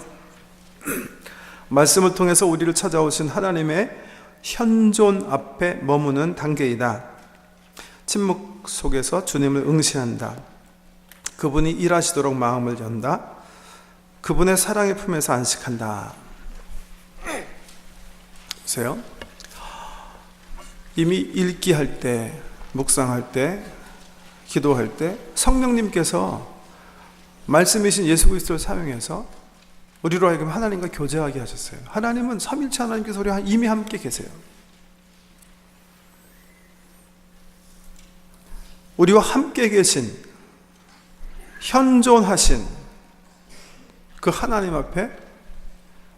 말씀을 통해서 우리를 찾아오신 하나님의 현존 앞에 머무는 단계이다. 침묵 속에서 주님을 응시한다. 그분이 일하시도록 마음을 연다. 그분의 사랑의 품에서 안식한다. 보세요. 이미 읽기 할 때, 묵상할 때, 기도할 때 성령님께서 말씀이신 예수 그리스도를 사용해서 우리로 하여금 하나님과 교제하게 하셨어요. 하나님은 삼일체 하나님께서 우리와 이미 함께 계세요. 우리와 함께 계신, 현존하신 그 하나님 앞에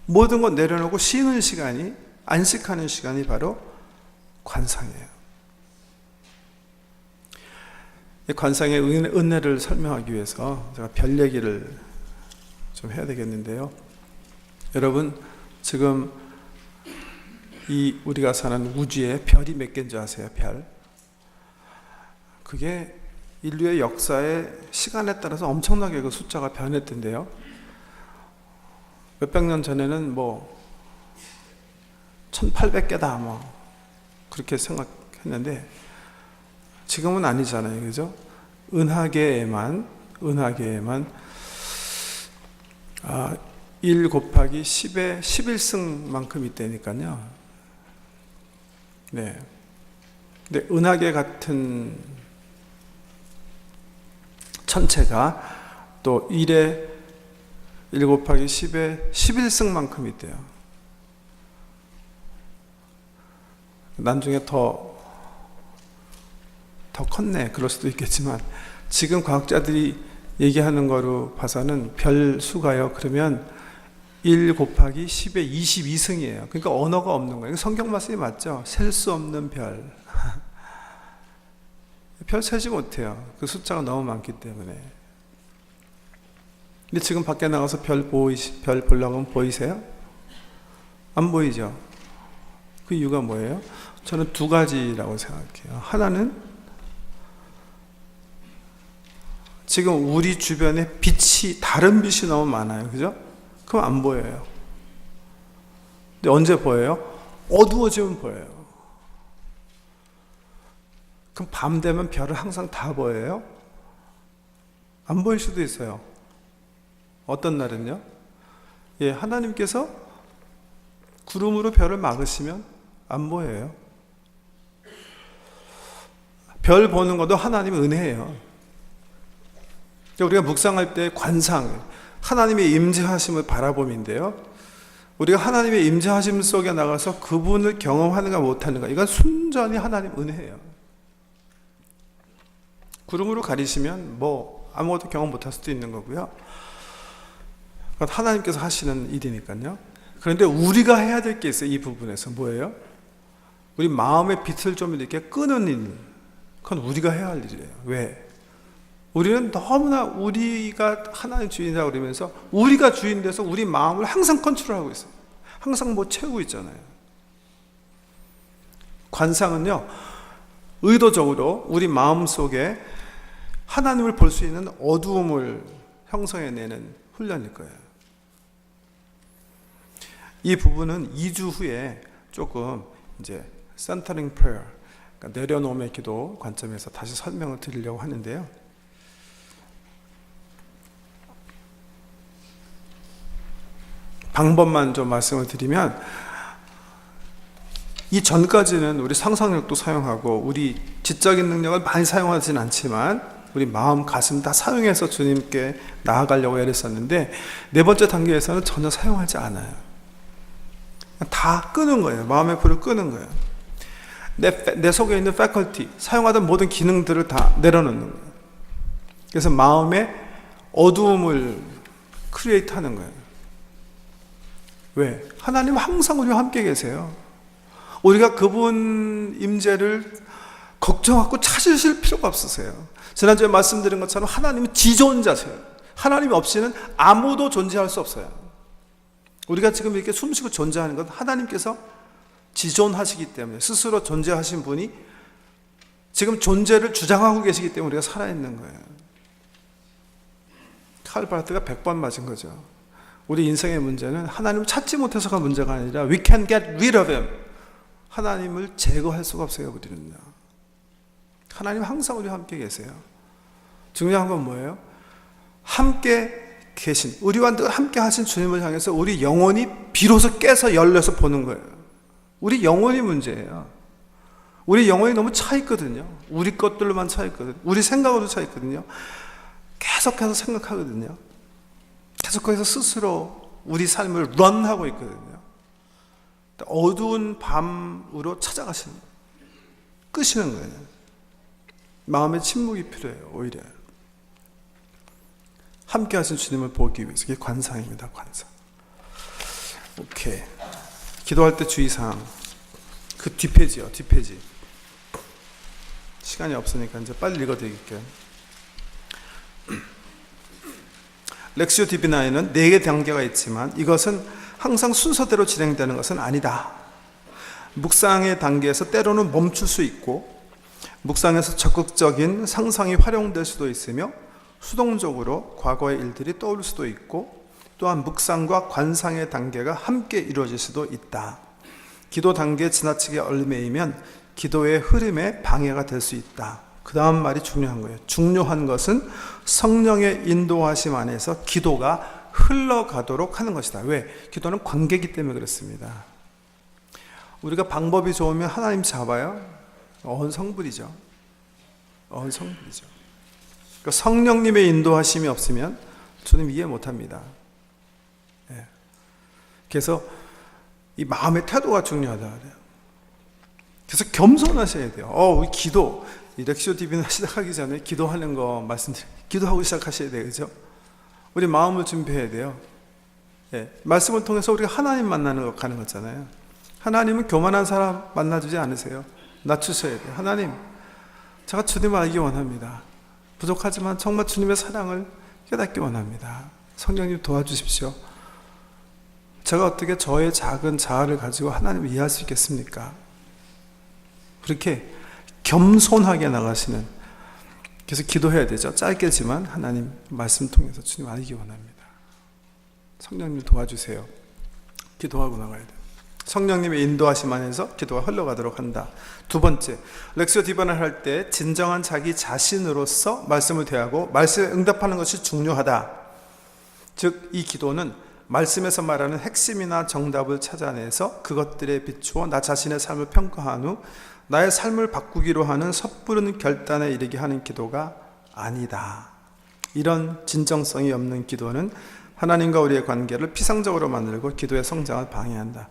모든 것 내려놓고 쉬는 시간이, 안식하는 시간이 바로 관상이에요. 이 관상의 은혜를 설명하기 위해서 제가 별 얘기를 좀 해야 되겠는데요. 여러분, 지금 이 우리가 사는 우주에 별이 몇 개인 줄 아세요? 별. 그게 인류의 역사의 시간에 따라서 엄청나게 그 숫자가 변했던데요. 몇백 년 전에는 1800개다 그렇게 생각했는데 지금은 아니잖아요. 그죠? 은하계에만 1 곱하기 10의 11승만큼 있다니까요. 네. 근데 은하계 같은 천체가 또 1에 1 곱하기 10의 11승만큼이 돼요. 나중에 더 컸네. 그럴 수도 있겠지만 지금 과학자들이 얘기하는 거로 봐서는 별 수가요. 그러면 1 곱하기 10의 22승이에요. 그러니까 언어가 없는 거예요. 성경 말씀이 맞죠? 셀 수 없는 별. 별 세지 못해요. 그 숫자가 너무 많기 때문에. 근데 지금 밖에 나가서 별 보려고 하면 보이세요? 안 보이죠? 그 이유가 뭐예요? 저는 두 가지라고 생각해요. 하나는 지금 우리 주변에 다른 빛이 너무 많아요. 그죠? 그럼 안 보여요. 근데 언제 보여요? 어두워지면 보여요. 그럼 밤 되면 별을 항상 다 보여요? 안 보일 수도 있어요. 어떤 날은요? 예, 하나님께서 구름으로 별을 막으시면 안 보여요. 별 보는 것도 하나님의 은혜예요. 우리가 묵상할 때 관상, 하나님의 임재하심을 바라봄인데요. 우리가 하나님의 임재하심 속에 나가서 그분을 경험하는가 못하는가, 이건 순전히 하나님 은혜예요. 구름으로 가리시면 아무것도 경험 못할 수도 있는 거고요. 그건 하나님께서 하시는 일이니까요. 그런데 우리가 해야 될 게 있어요. 이 부분에서 뭐예요? 우리 마음의 빛을 좀 이렇게 끄는 일, 그건 우리가 해야 할 일이에요. 왜? 우리는 너무나 우리가 하나님 주인이라고 그러면서 우리가 주인 돼서 우리 마음을 항상 컨트롤하고 있어요. 항상 채우고 있잖아요. 관상은요, 의도적으로 우리 마음 속에 하나님을 볼 수 있는 어두움을 형성해내는 훈련일 거예요. 이 부분은 2주 후에 조금 이제 센터링 프레어, 그러니까 내려놓음의 기도 관점에서 다시 설명을 드리려고 하는데요. 방법만 좀 말씀을 드리면, 이 전까지는 우리 상상력도 사용하고 우리 지적인 능력을 많이 사용하지는 않지만 우리 마음, 가슴 다 사용해서 주님께 나아가려고 애를 썼는데, 네 번째 단계에서는 전혀 사용하지 않아요. 다 끄는 거예요. 마음의 불을 끄는 거예요. 내 속에 있는 패컬티, 사용하던 모든 기능들을 다 내려놓는 거예요. 그래서 마음의 어두움을 크리에이트 하는 거예요. 왜? 하나님은 항상 우리와 함께 계세요. 우리가 그분 임재를 걱정하고 찾으실 필요가 없으세요. 지난주에 말씀드린 것처럼 하나님은 지존자세요. 하나님 없이는 아무도 존재할 수 없어요. 우리가 지금 이렇게 숨쉬고 존재하는 건 하나님께서 지존하시기 때문에, 스스로 존재하신 분이 지금 존재를 주장하고 계시기 때문에 우리가 살아있는 거예요. 칼바르트가 100번 맞은 거죠. 우리 인생의 문제는 하나님을 찾지 못해서가 문제가 아니라 We can get rid of Him. 하나님을 제거할 수가 없어요. 우리는요. 하나님 항상 우리와 함께 계세요. 중요한 건 뭐예요? 함께 계신, 우리와 늘 함께 하신 주님을 향해서 우리 영혼이 비로소 깨서 열려서 보는 거예요. 우리 영혼이 문제예요. 우리 영혼이 너무 차 있거든요. 우리 것들로만 차 있거든요. 우리 생각으로 차 있거든요. 계속해서 생각하거든요. 계속해서 스스로 우리 삶을 런하고 있거든요. 어두운 밤으로 찾아가시는 거예요. 끄시는 거예요. 마음의 침묵이 필요해요. 오히려 함께 하신 주님을 보기 위해서. 이게 관상입니다. 관상. 오케이. 기도할 때 주의사항, 그 뒷페이지요. 뒷페이지. 시간이 없으니까 이제 빨리 읽어드릴게요. 렉시오 디비나에는 4개 단계가 있지만 이것은 항상 순서대로 진행되는 것은 아니다. 묵상의 단계에서 때로는 멈출 수 있고, 묵상에서 적극적인 상상이 활용될 수도 있으며, 수동적으로 과거의 일들이 떠오를 수도 있고, 또한 묵상과 관상의 단계가 함께 이루어질 수도 있다. 기도 단계에 지나치게 얽매이면 기도의 흐름에 방해가 될 수 있다. 그 다음 말이 중요한 거예요. 중요한 것은 성령의 인도하심 안에서 기도가 흘러가도록 하는 것이다. 왜? 기도는 관계이기 때문에 그렇습니다. 우리가 방법이 좋으면 하나님 잡아요? 어언성불이죠. 어언성불이죠. 그러니까 성령님의 인도하심이 없으면 주님 이해 못합니다. 예. 그래서 이 마음의 태도가 중요하다 그래요. 그래서 겸손하셔야 돼요. 우리 기도, 이 렉시오 TV는 시작하기 전에 기도하는 거 말씀드려요. 기도하고 시작하셔야 돼요. 그죠? 우리 마음을 준비해야 돼요. 예. 말씀을 통해서 우리가 하나님 만나는 가는 거잖아요. 하나님은 교만한 사람 만나주지 않으세요. 낮추셔야 돼요. 하나님, 제가 주님을 알기 원합니다. 부족하지만 정말 주님의 사랑을 깨닫기 원합니다. 성령님 도와주십시오. 제가 어떻게 저의 작은 자아를 가지고 하나님을 이해할 수 있겠습니까? 그렇게 겸손하게 나가시는, 그래서 기도해야 되죠. 짧게지만 하나님 말씀 통해서 주님 알기 원합니다. 성령님 도와주세요. 기도하고 나가야 돼요. 성령님의 인도하심 안에서 기도가 흘러가도록 한다. 두 번째, 렉시오 디바나를 할 때 진정한 자기 자신으로서 말씀을 대하고 말씀에 응답하는 것이 중요하다. 즉, 이 기도는 말씀에서 말하는 핵심이나 정답을 찾아내서 그것들에 비추어 나 자신의 삶을 평가한 후 나의 삶을 바꾸기로 하는 섣부른 결단에 이르게 하는 기도가 아니다. 이런 진정성이 없는 기도는 하나님과 우리의 관계를 피상적으로 만들고 기도의 성장을 방해한다.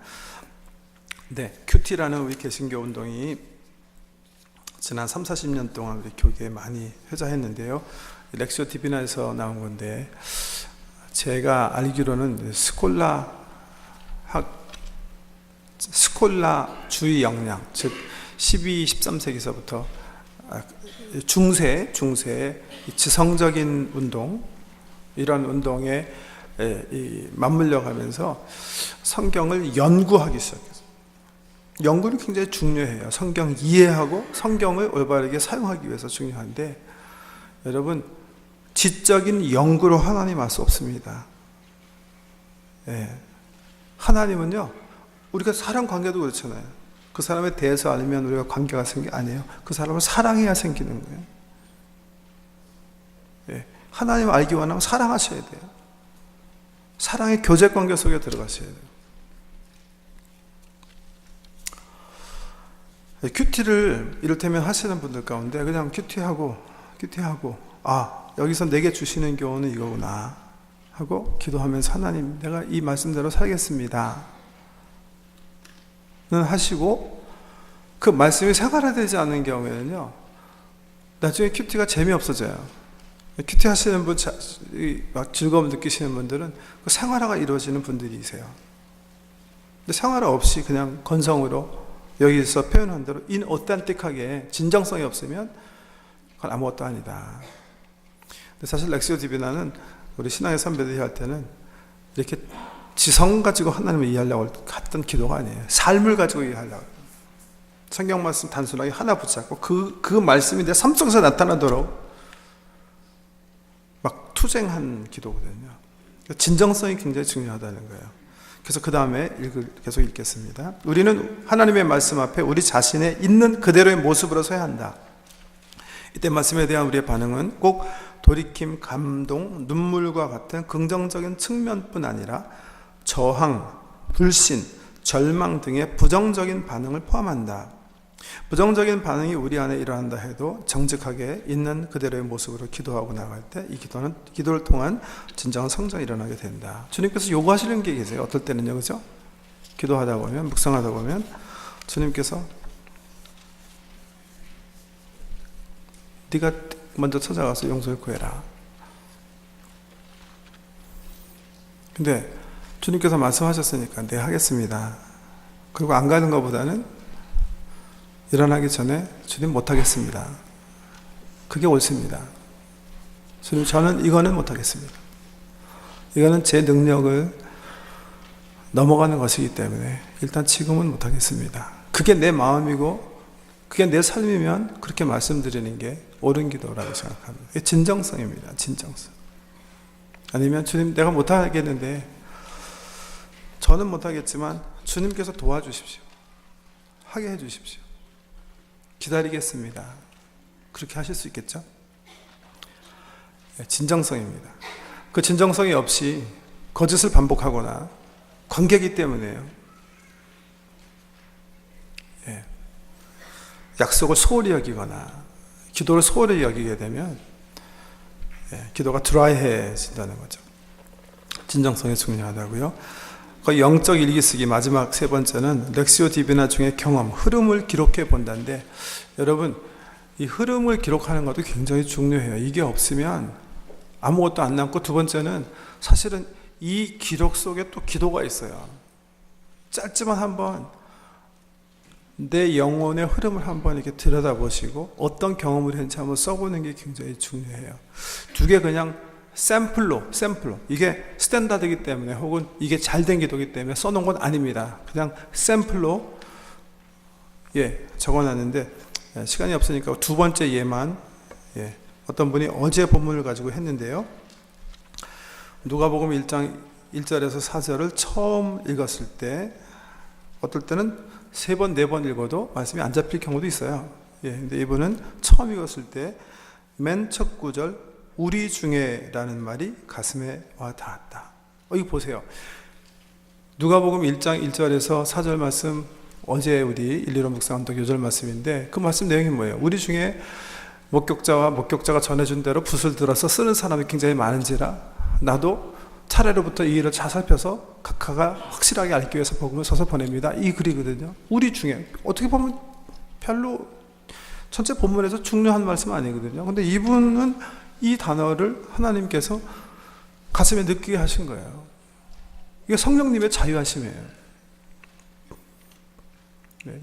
네, 큐티라는 우리 개신교 운동이 지난 30-40년 동안 우리 교계에 많이 회자했는데요. 렉시오 디비나에서 나온 건데, 제가 알기로는 스콜라주의 역량, 즉 12, 13세기서부터 중세 지성적인 운동, 이런 운동에 맞물려 가면서 성경을 연구하기 시작했어요. 연구는 굉장히 중요해요. 성경 이해하고 성경을 올바르게 사용하기 위해서 중요한데, 여러분, 지적인 연구로 하나님 알 수 없습니다. 예. 하나님은요, 우리가 사람 관계도 그렇잖아요. 그 사람에 대해서 알면 우리가 관계가 생기 아니에요. 그 사람을 사랑해야 생기는 거예요. 예. 하나님 알기 원하면 사랑하셔야 돼요. 사랑의 교제 관계 속에 들어가셔야 돼요. 큐티를 이를테면 하시는 분들 가운데 그냥 큐티하고 여기서 내게 주시는 교훈은 이거구나 하고 기도하면서 하나님, 내가 이 말씀대로 살겠습니다 는 하시고, 그 말씀이 생활화되지 않는 경우에는요, 나중에 큐티가 재미없어져요. 큐티 하시는 분, 막 즐거움 느끼시는 분들은 그 생활화가 이루어지는 분들이세요. 근데 생활화 없이 그냥 건성으로 여기서 표현한 대로 인오텐틱하게 진정성이 없으면 그건 아무것도 아니다. 근데 사실 렉시오 디비나는 우리 신앙의 선배들이 할 때는 이렇게 지성 가지고 하나님을 이해하려고 했던 기도가 아니에요. 삶을 가지고 이해하려고. 성경 말씀 단순하게 하나 붙잡고 그 말씀이 내 삶 속에서 나타나도록 막 투쟁한 기도거든요. 진정성이 굉장히 중요하다는 거예요. 그래서 그 다음에 계속 읽겠습니다. 우리는 하나님의 말씀 앞에 우리 자신의 있는 그대로의 모습으로 서야 한다. 이때 말씀에 대한 우리의 반응은 꼭 돌이킴, 감동, 눈물과 같은 긍정적인 측면뿐 아니라 저항, 불신, 절망 등의 부정적인 반응을 포함한다. 부정적인 반응이 우리 안에 일어난다 해도 정직하게 있는 그대로의 모습으로 기도하고 나갈 때 이 기도를 통한 진정한 성장이 일어나게 된다. 주님께서 요구하시는 게 계세요. 어떨 때는요, 그죠? 기도하다 보면, 묵상하다 보면 주님께서 네가 먼저 찾아가서 용서를 구해라. 근데 주님께서 말씀하셨으니까 네, 하겠습니다. 그리고 안 가는 것보다는 일어나기 전에 주님 못하겠습니다. 그게 옳습니다. 주님, 저는 이거는 못하겠습니다. 이거는 제 능력을 넘어가는 것이기 때문에 일단 지금은 못하겠습니다. 그게 내 마음이고 그게 내 삶이면 그렇게 말씀드리는 게 옳은 기도라고 생각합니다. 이게 진정성입니다. 진정성. 아니면 주님, 내가 못하겠는데, 저는 못하겠지만 주님께서 도와주십시오. 하게 해주십시오. 기다리겠습니다. 그렇게 하실 수 있겠죠? 진정성입니다. 그 진정성이 없이 거짓을 반복하거나 관계이기 때문에요. 예. 약속을 소홀히 여기거나 기도를 소홀히 여기게 되면 기도가 드라이해진다는 거죠. 진정성이 중요하다고요. 영적 일기쓰기 마지막 세 번째는 렉시오 디비나 중에 경험, 흐름을 기록해 본다는데, 여러분 이 흐름을 기록하는 것도 굉장히 중요해요. 이게 없으면 아무것도 안 남고, 두 번째는 사실은 이 기록 속에 또 기도가 있어요. 짧지만 한번 내 영혼의 흐름을 한번 이렇게 들여다보시고 어떤 경험을 했는지 한번 써보는 게 굉장히 중요해요. 두 개 그냥 샘플로 이게 스탠다드이기 때문에 혹은 이게 잘된 기도이기 때문에 써놓은 건 아닙니다. 그냥 샘플로 적어놨는데, 시간이 없으니까 두 번째 예만, 어떤 분이 어제 본문을 가지고 했는데요. 누가복음 1장 1절에서 4절을 처음 읽었을 때 어떨 때는 3번, 4번 읽어도 말씀이 안 잡힐 경우도 있어요. 근데 이분은 처음 읽었을 때 맨 첫 구절 우리 중에 라는 말이 가슴에 와 닿았다. 이거 보세요. 누가복음 1장 1절에서 4절 말씀, 어제 우리 115 묵상함도 요절 말씀인데, 그 말씀 내용이 뭐예요? 우리 중에 목격자가 전해준 대로 붓을 들어서 쓰는 사람이 굉장히 많은지라 나도 차례로부터 이 일을 잘 살펴서 각하가 확실하게 알기 위해서 복음을 써서 보냅니다. 이 글이거든요. 우리 중에, 어떻게 보면 별로 전체 본문에서 중요한 말씀은 아니거든요. 근데 이분은 이 단어를 하나님께서 가슴에 느끼게 하신 거예요. 이게 성령님의 자유하심이에요.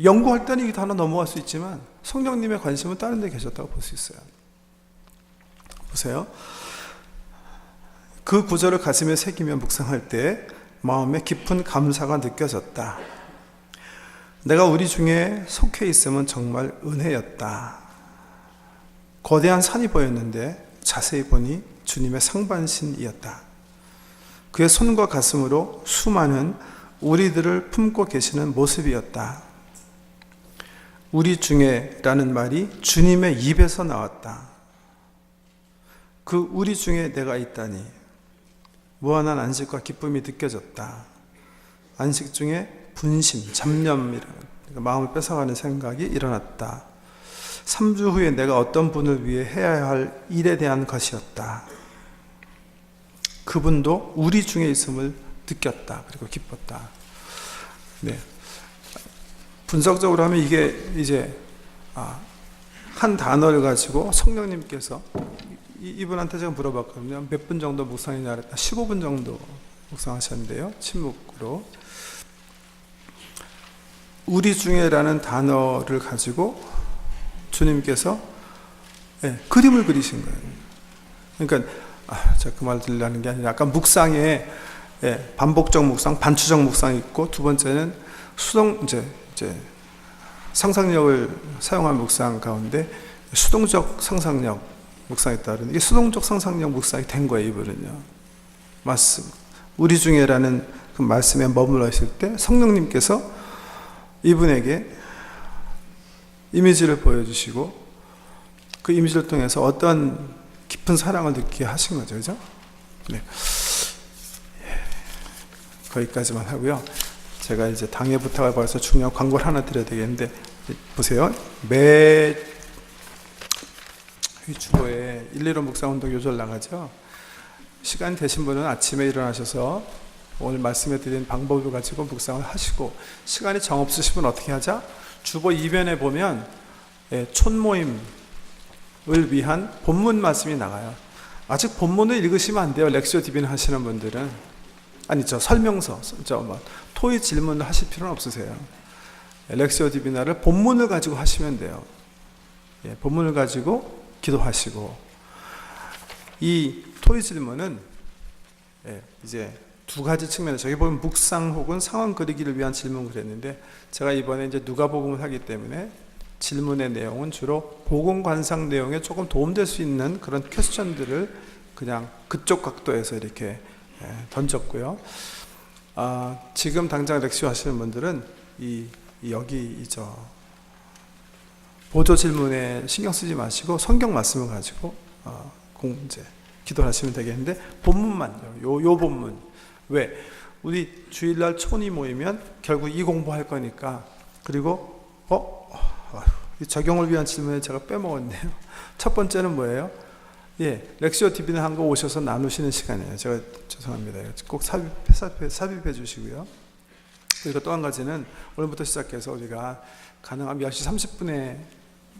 연구할 때는 이 단어 넘어갈 수 있지만 성령님의 관심은 다른 데 계셨다고 볼 수 있어요. 보세요. 그 구절을 가슴에 새기며 묵상할 때 마음에 깊은 감사가 느껴졌다. 내가 우리 중에 속해 있음은 정말 은혜였다. 거대한 산이 보였는데 자세히 보니 주님의 상반신이었다. 그의 손과 가슴으로 수많은 우리들을 품고 계시는 모습이었다. 우리 중에 라는 말이 주님의 입에서 나왔다. 그 우리 중에 내가 있다니 무한한 안식과 기쁨이 느껴졌다. 안식 중에 분심, 잡념이라는, 그러니까 마음을 뺏어가는 생각이 일어났다. 3주 후에 내가 어떤 분을 위해 해야 할 일에 대한 것이었다. 그분도 우리 중에 있음을 느꼈다. 그리고 기뻤다. 분석적으로 하면 이게 이제 한 단어를 가지고 성령님께서 이분한테 제가 물어봤거든요. 몇 분 정도 묵상이냐 그랬다. 15분 정도 묵상하셨는데요. 침묵으로. 우리 중에라는 단어를 가지고 주님께서 그림을 그리신 거예요. 그러니까 제가 그 말 들으려는 게 아니라 아까 묵상에 반복적 묵상, 반추적 묵상이 있고, 두 번째는 이제 상상력을 사용한 묵상 가운데 수동적 상상력 묵상이 있다는, 이게 수동적 상상력 묵상이 된 거예요. 이분은요. 말씀 우리 중에라는 그 말씀에 머물러 있을 때 성령님께서 이분에게 이미지를 보여주시고 그 이미지를 통해서 어떤 깊은 사랑을 느끼게 하신 거죠. 그죠? 거기까지만 하고요. 제가 이제 당의 부탁을 받아서 중요한 광고를 하나 드려야 되겠는데, 보세요. 매 주보에 115 묵상운동 요절 나가죠. 시간 되신 분은 아침에 일어나셔서 오늘 말씀해 드린 방법을 가지고 묵상을 하시고, 시간이 정 없으신 분은 어떻게 하자? 주보 2변에 보면 촌모임을 위한 본문 말씀이 나가요. 아직 본문을 읽으시면 안 돼요. 렉시오 디비나 하시는 분들은. 설명서, 토의 질문을 하실 필요는 없으세요. 렉시오 디비나를 본문을 가지고 하시면 돼요. 본문을 가지고 기도하시고, 이 토의 질문은 이제 두 가지 측면에서, 여기 보면 묵상 혹은 상황 그리기를 위한 질문 그랬는데, 제가 이번에 이제 누가복음을 하기 때문에 질문의 내용은 주로 복음 관상 내용에 조금 도움될 수 있는 그런 퀘스천들을 그냥 그쪽 각도에서 이렇게 던졌고요. 지금 당장 렉시오 하시는 분들은 여기 보조 질문에 신경 쓰지 마시고 성경 말씀을 가지고 기도를 하시면 되겠는데, 본문만요. 요 본문. 왜? 우리 주일날 촌이 모이면 결국 이 공부할 거니까, 그리고 이 적용을 위한 질문에 제가 빼먹었네요. 첫 번째는 뭐예요? 렉시오 TV는 한 거 오셔서 나누시는 시간이에요. 제가 죄송합니다. 꼭 삽입해 주시고요. 그리고 또 한 가지는 오늘부터 시작해서 우리가 가능하면 10시 30분에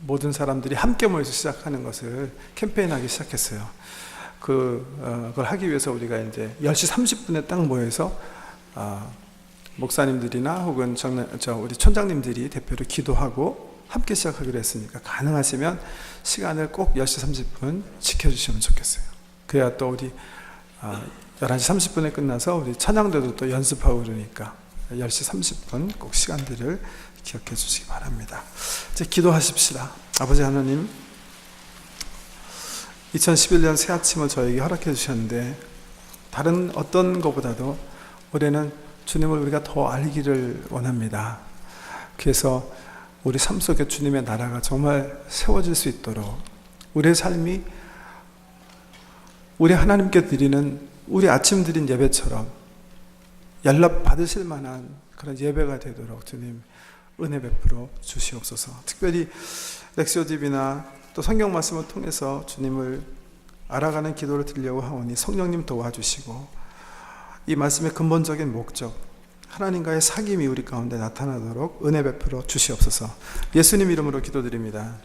모든 사람들이 함께 모여서 시작하는 것을 캠페인하기 시작했어요. 그걸 하기 위해서 우리가 이제 10시 30분에 딱 모여서 목사님들이나 혹은 우리 촌장님들이 대표로 기도하고 함께 시작하기로 했으니까 가능하시면 시간을 꼭 10시 30분 지켜주시면 좋겠어요. 그래야 또 우리 11시 30분에 끝나서 우리 찬양대도 또 연습하고 그러니까 10시 30분 꼭 시간들을 기억해 주시기 바랍니다. 이제 기도하십시다. 아버지 하나님, 2011년 새 아침을 저에게 허락해 주셨는데 다른 어떤 것보다도 올해는 주님을 우리가 더 알기를 원합니다. 그래서 우리 삶 속에 주님의 나라가 정말 세워질 수 있도록 우리의 삶이 우리 하나님께 드리는 우리 아침 드린 예배처럼 연락 받으실 만한 그런 예배가 되도록 주님 은혜 베풀어 주시옵소서. 특별히 렉시오 TV나 또 성경 말씀을 통해서 주님을 알아가는 기도를 드리려고 하오니 성령님 도와주시고 이 말씀의 근본적인 목적 하나님과의 사귐이 우리 가운데 나타나도록 은혜 베풀어 주시옵소서. 예수님 이름으로 기도드립니다.